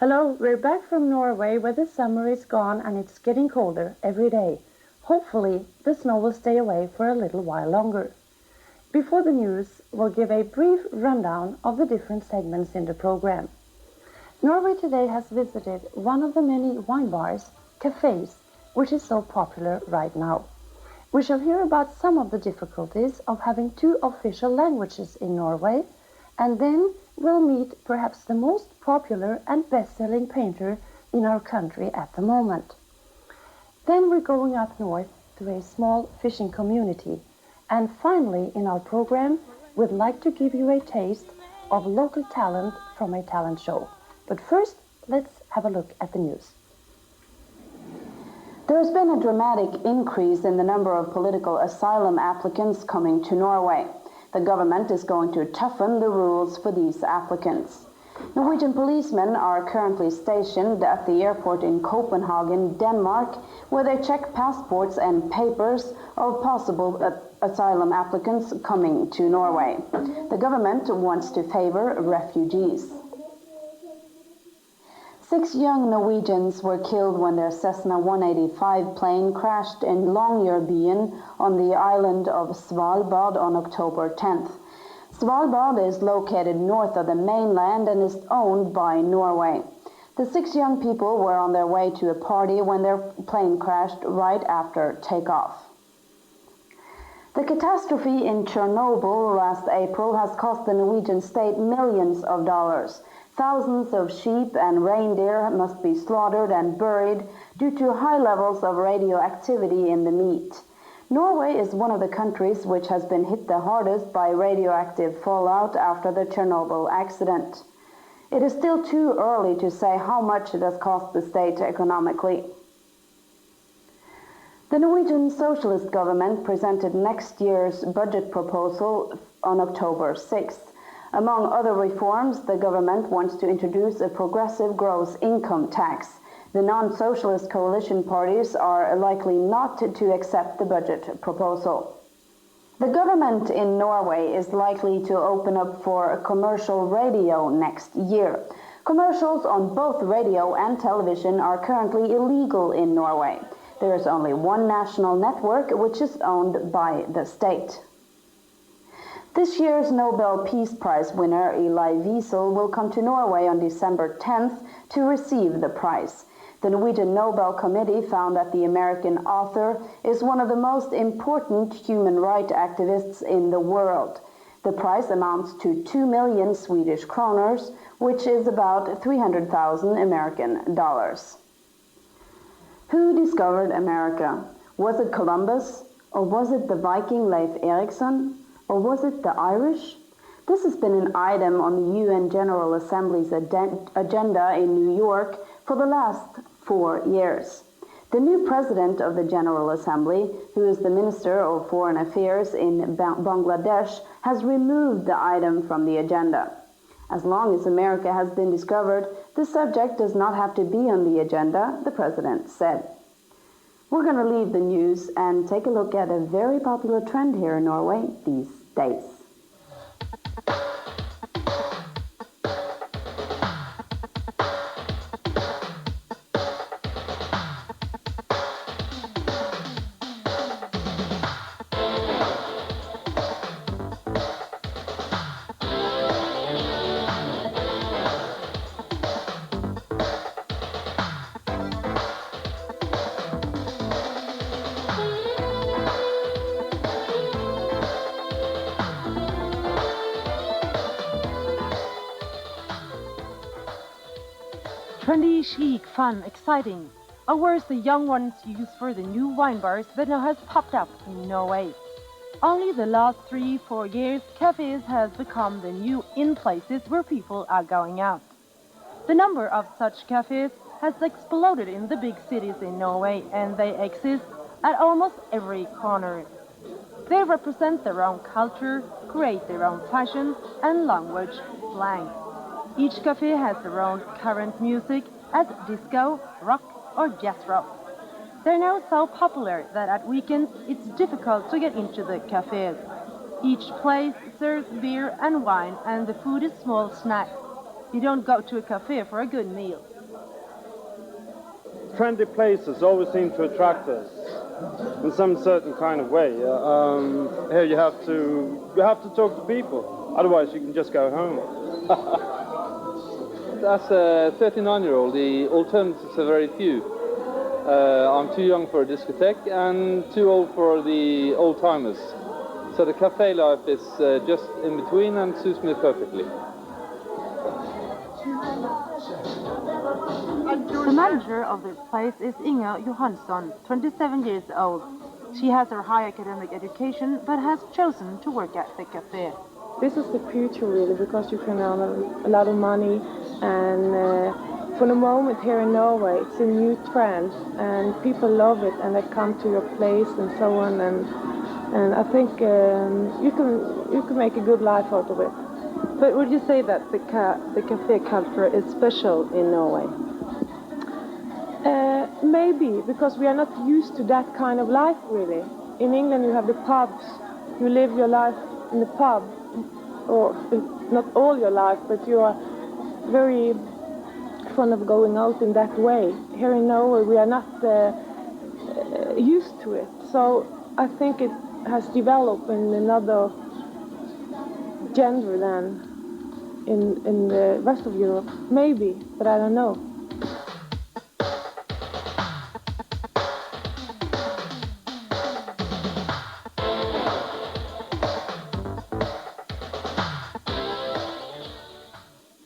Hello, we're back from Norway where the summer is gone and it's getting colder every day. Hopefully, the snow will stay away for a little while longer. Before the news, we'll give a brief rundown of the different segments in the program. Norway Today has visited one of the many wine bars, cafes, which is so popular right now. We shall hear about some of the difficulties of having two official languages in Norway, and then we'll meet perhaps the most popular and best-selling painter in our country at the moment. Then we're going up north to a small fishing community. And finally, in our program, we'd like to give you a taste of local talent from a talent show. But first, let's have a look at the news. There's been a dramatic increase in the number of political asylum applicants coming to Norway. The government is going to toughen the rules for these applicants. Norwegian policemen are currently stationed at the airport in Copenhagen, Denmark, where they check passports and papers of possible asylum applicants coming to Norway. The government wants to favor refugees. 6 young Norwegians were killed when their Cessna 185 plane crashed in Longyearbyen on the island of Svalbard on October 10th. Svalbard is located north of the mainland and is owned by Norway. The 6 young people were on their way to a party when their plane crashed right after takeoff. The catastrophe in Chernobyl last April has cost the Norwegian state millions of dollars. Thousands of sheep and reindeer must be slaughtered and buried due to high levels of radioactivity in the meat. Norway is one of the countries which has been hit the hardest by radioactive fallout after the Chernobyl accident. It is still too early to say how much it has cost the state economically. The Norwegian Socialist government presented next year's budget proposal on October 6th. Among other reforms, the government wants to introduce a progressive gross income tax. The non-socialist coalition parties are likely not to accept the budget proposal. The government in Norway is likely to open up for commercial radio next year. Commercials on both radio and television are currently illegal in Norway. There is only one national network which is owned by the state. This year's Nobel Peace Prize winner Elie Wiesel will come to Norway on December 10th to receive the prize. The Norwegian Nobel Committee found that the American author is one of the most important human rights activists in the world. The prize amounts to 2 million Swedish kroners, which is about 300,000 American dollars. Who discovered America? Was it Columbus? Or was it the Viking Leif Erikson? Or was it the Irish? This has been an item on the UN General Assembly's agenda in New York for the last 4 years. The new president of the General Assembly, who is the Minister of Foreign Affairs in Bangladesh, has removed the item from the agenda. As long as America has been discovered, the subject does not have to be on the agenda, the president said. We're going to leave the news and take a look at a very popular trend here in Norway these days. Trendy, chic, fun, exciting. Or words the young ones use for the new wine bars that now has popped up in Norway. Only the last 3-4 years, cafes has become the new in places where people are going out. The number of such cafes has exploded in the big cities in Norway, and they exist at almost every corner. They represent their own culture, create their own fashion and language slang. Each cafe has their own current music as disco, rock or jazz rock. They're now so popular that at weekends it's difficult to get into the cafes. Each place serves beer and wine and the food is small snacks. You don't go to a cafe for a good meal. friendly places always seem to attract us in some certain kind of way. Here you have to talk to people, otherwise you can just go home. As a 39-year-old, the alternatives are very few. I'm too young for a discotheque and too old for the old-timers. So the cafe life is just in between and suits me perfectly. The manager of this place is Inga Johansson, 27 years old. She has her high academic education but has chosen to work at the cafe. This is the future really, because you can earn a lot of money, and for the moment here in Norway it's a new trend and people love it and they come to your place and so on, and I think you can make a good life out of it. But would you say that the cafe culture is special in Norway? Maybe, because we are not used to that kind of life really. In England you have the pubs, you live your life in the pub, or not all your life, but you are very fond of going out in that way. Here in Norway we are not used to it, so I think it has developed in another gender than in the rest of Europe, maybe, but I don't know.